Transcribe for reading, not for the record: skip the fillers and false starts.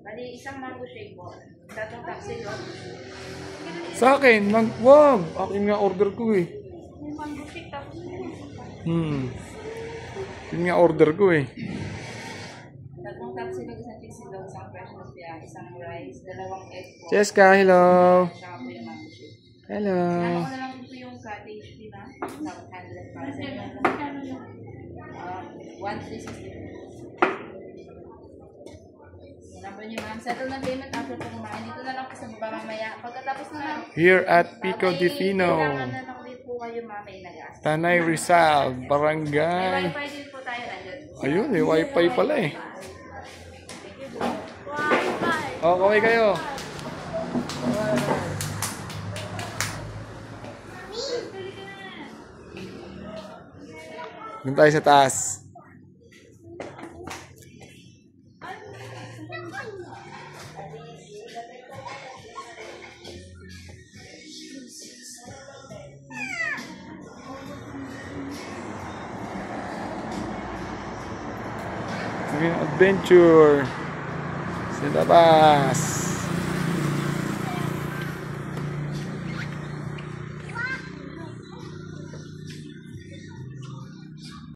Bali, isang mango shake po. Tatong taxi lo. Sa akin, wag. Akin nga order ko eh. May mango shake tapos. Yun nga order ko eh. Tatong taxi lo, isang cheese lo, isang fresh lumpia, isang rice, dalawang egg po. Jessica, hello. Tsaka po yung mango shake. Hello. Ano ko na lang po yung cottage fee na. South Handlet para sa inyo. 1,360. Number niyo ma'am. Settle na payment after po kumain. Dito na lang po sa baba mamaya. Pagkatapos na Here at Pico de Fino. kailangan na lang din po kayo mamay nagas. Tanay Rizal, May Barangay. wifi din po tayo nandun. Ayun, may wifi pala eh. Wifi! Oh, kaway kayo. Doon tayo sa taas. Adventure sa labas.